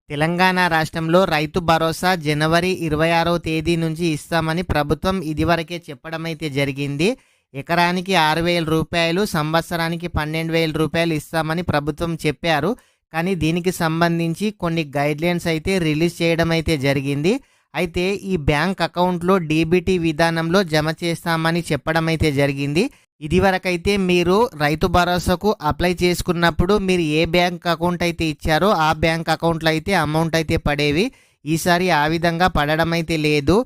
తెలంగాణ రాష్ట్రంలో రైతు భరోసా జనవరి 26వ తేదీ నుంచి ఇస్తామని ప్రభుత్వం ఇదివరకే చెప్పడమైతే జరిగింది. ఎకరానికి 6,000 రూపాయలు, సంవత్సరానికి 12,000 రూపాయలు ఇస్తామని ప్రభుత్వం చెప్పారు. కానీ దీనికి సంబంధించి కొన్ని గైడ్లైన్స్ అయితే రిలీజ్ చేయడం అయితే జరిగింది. అయితే ఈ బ్యాంక్ అకౌంట్లో డీబీటీ విధానంలో జమ చేస్తామని చెప్పడం అయితే జరిగింది. ఇదివరకైతే మీరు రైతు భరోసాకు అప్లై చేసుకున్నప్పుడు మీరు ఏ బ్యాంక్ అకౌంట్ అయితే ఇచ్చారో ఆ బ్యాంక్ అకౌంట్లో అయితే అమౌంట్ అయితే పడేవి. ఈసారి ఆ విధంగా పడడం అయితే లేదు.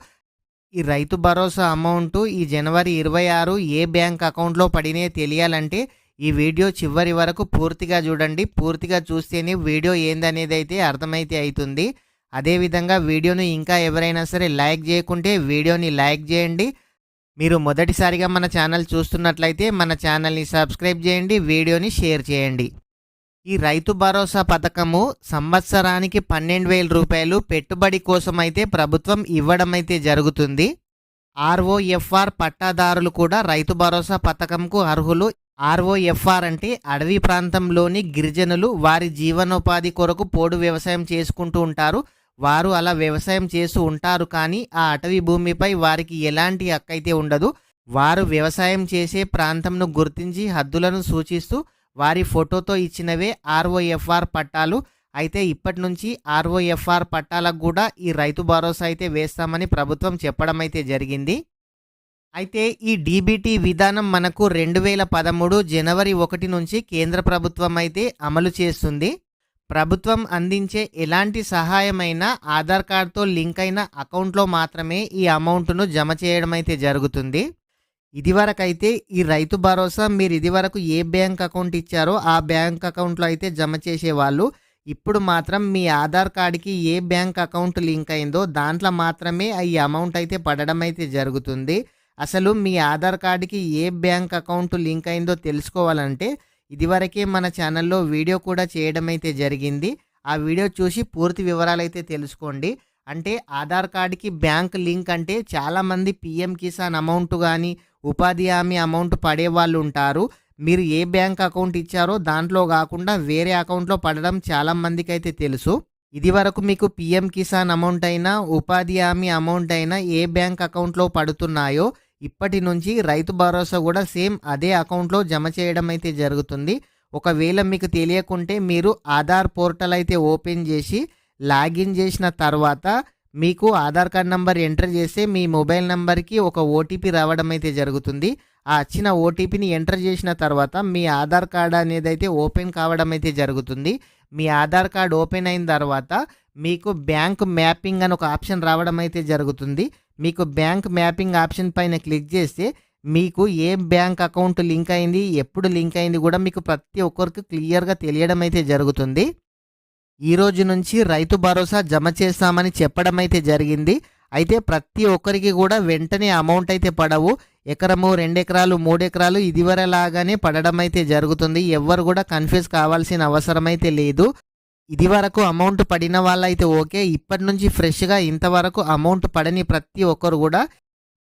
ఈ రైతు భరోసా అమౌంట్ ఈ జనవరి 26 ఏ బ్యాంక్ అకౌంట్లో పడినే తెలియాలంటే ఈ వీడియో చివరి వరకు పూర్తిగా చూడండి. పూర్తిగా చూస్తేనే వీడియో ఏందనేది అయితే అర్థమైతే అవుతుంది. అదేవిధంగా వీడియోను ఇంకా ఎవరైనా సరే లైక్ చేయకుంటే వీడియోని లైక్ చేయండి. మీరు మొదటిసారిగా మన ఛానల్ చూస్తున్నట్లయితే మన ఛానల్ని సబ్స్క్రైబ్ చేయండి, వీడియోని షేర్ చేయండి. ఈ రైతు భరోసా పథకము సంవత్సరానికి 12,000 రూపాయలు పెట్టుబడి కోసం అయితే ప్రభుత్వం ఇవ్వడం అయితే జరుగుతుంది. ఆర్ఓఎఫ్ఆర్ పట్టాదారులు కూడా రైతు భరోసా పథకంకు అర్హులు. ఆర్ఓఎఫ్ఆర్ అంటే అడవి ప్రాంతంలోని గిరిజనులు వారి జీవనోపాధి కొరకు పోడు వ్యవసాయం చేసుకుంటూ ఉంటారు. వారు అలా వ్యవసాయం చేస్తూ ఉంటారు, కానీ ఆ అటవీ భూమిపై వారికి ఎలాంటి హక్కు అయితే ఉండదు. వారు వ్యవసాయం చేసే ప్రాంతంను గుర్తించి హద్దులను సూచిస్తూ వారి ఫోటోతో ఇచ్చినవే ఆర్ఓఎఫ్ఆర్ పట్టాలు. అయితే ఇప్పటి నుంచి ఆర్ఓఎఫ్ఆర్ పట్టాలకు కూడా ఈ రైతు భరోసా అయితే వేస్తామని ప్రభుత్వం చెప్పడం అయితే జరిగింది. అయితే ఈ డీబీటీ విధానం మనకు 2013 జనవరి 1 నుంచి కేంద్ర ప్రభుత్వం అయితే అమలు చేస్తుంది. ప్రభుత్వం అందించే ఎలాంటి సహాయమైనా ఆధార్ కార్డుతో లింక్ అయిన అకౌంట్లో మాత్రమే ఈ అమౌంట్ను జమ చేయడం అయితే జరుగుతుంది. ఇదివరకైతే ఈ రైతు భరోసా మీరు ఇదివరకు ఏ బ్యాంక్ అకౌంట్ ఇచ్చారో ఆ బ్యాంక్ అకౌంట్లో అయితే జమ చేసేవాళ్ళు. ఇప్పుడు మాత్రం మీ ఆధార్ కార్డుకి ఏ బ్యాంక్ అకౌంట్ లింక్ అయిందో దాంట్లో మాత్రమే ఈ అమౌంట్ అయితే పడడం అయితే జరుగుతుంది. అసలు మీ ఆధార్ కార్డుకి ఏ బ్యాంక్ అకౌంట్ లింక్ అయిందో తెలుసుకోవాలంటే ఇదివరకే మన ఛానల్లో వీడియో కూడా చేయడం అయితే జరిగింది. ఆ వీడియో చూసి పూర్తి వివరాలు అయితే తెలుసుకోండి. అంటే ఆధార్ కార్డుకి బ్యాంక్ లింక్ అంటే చాలామంది పిఎం కిసాన్ అమౌంట్ కానీ ఉపాధి హామీ అమౌంట్ పడే వాళ్ళు ఉంటారు. మీరు ఏ బ్యాంక్ అకౌంట్ ఇచ్చారో దాంట్లో కాకుండా వేరే అకౌంట్లో పడడం చాలామందికి అయితే తెలుసు. ఇదివరకు మీకు పిఎం కిసాన్ అమౌంట్ అయినా ఉపాధి హామీ అమౌంట్ అయినా ఏ బ్యాంక్ అకౌంట్లో పడుతున్నాయో ఇప్పటి నుంచి రైతు భరోసా కూడా సేమ్ అదే అకౌంట్లో జమ చేయడం అయితే జరుగుతుంది. ఒకవేళ మీకు తెలియకుంటే మీరు ఆధార్ పోర్టల్ అయితే ఓపెన్ చేసి లాగిన్ చేసిన తర్వాత మీకు ఆధార్ కార్డ్ నెంబర్ ఎంటర్ చేస్తే మీ మొబైల్ నెంబర్కి ఒక ఓటీపీ రావడం అయితే జరుగుతుంది. ఆ వచ్చిన ఓటీపీని ఎంటర్ చేసిన తర్వాత మీ ఆధార్ కార్డ్ అనేది అయితే ఓపెన్ కావడం అయితే జరుగుతుంది. మీ ఆధార్ కార్డ్ ఓపెన్ అయిన తర్వాత మీకు బ్యాంక్ మ్యాపింగ్ అని ఒక ఆప్షన్ రావడం అయితే జరుగుతుంది. మీకు బ్యాంక్ మ్యాపింగ్ ఆప్షన్ పైన క్లిక్ చేస్తే మీకు ఏ బ్యాంక్ అకౌంట్ లింక్ అయింది, ఎప్పుడు లింక్ అయింది కూడా మీకు ప్రతి ఒక్కరికి క్లియర్గా తెలియడం అయితే జరుగుతుంది. ఈ రోజు నుంచి రైతు భరోసా జమ చేస్తామని చెప్పడం అయితే జరిగింది. అయితే ప్రతి ఒక్కరికి కూడా వెంటనే అమౌంట్ అయితే పడవు. ఎకరము, 2 ఎకరాలు, 3 ఎకరాలు ఇదివరలాగానే పడడం అయితే జరుగుతుంది. ఎవ్వరు కూడా కన్ఫ్యూజ్ కావాల్సిన అవసరం అయితే లేదు. ఇదివరకు అమౌంట్ పడిన వాళ్ళైతే ఓకే. ఇప్పటి నుంచి ఫ్రెష్గా ఇంతవరకు అమౌంట్ పడని ప్రతి ఒక్కరు కూడా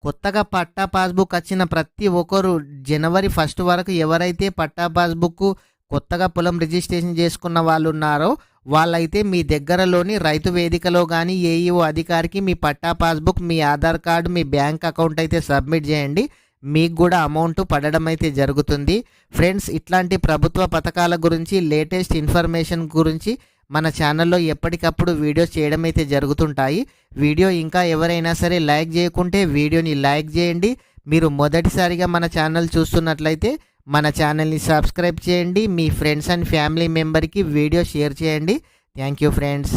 కొత్తగా పట్టా పాస్బుక్ వచ్చిన ప్రతి ఒక్కరు జనవరి 1 వరకు ఎవరైతే పట్టా పాస్బుక్ కొత్తగా పొలం రిజిస్ట్రేషన్ చేసుకున్న వాళ్ళు ఉన్నారో వాళ్ళైతే మీ దగ్గరలోని రైతు వేదికలో కానీ ఏఈఓ అధికారికి మీ పట్టా పాస్బుక్, మీ ఆధార్ కార్డు, మీ బ్యాంక్ అకౌంట్ అయితే సబ్మిట్ చేయండి. మీకు కూడా అమౌంట్ పడడం అయితే జరుగుతుంది. ఫ్రెండ్స్, ఇట్లాంటి ప్రభుత్వ పథకాల గురించి లేటెస్ట్ ఇన్ఫర్మేషన్ గురించి మన ఛానల్లో ఎప్పటికప్పుడు వీడియోస్ చేయడం అయితే జరుగుతుంటాయి. వీడియో ఇంకా ఎవరైనా సరే లైక్ చేయకుంటే వీడియోని లైక్ చేయండి. మీరు మొదటిసారిగా మన ఛానల్ చూస్తున్నట్లయితే మన ఛానల్ని సబ్స్క్రైబ్ చేయండి. మీ ఫ్రెండ్స్ అండ్ ఫ్యామిలీ మెంబర్కి వీడియో షేర్ చేయండి. Thank you friends.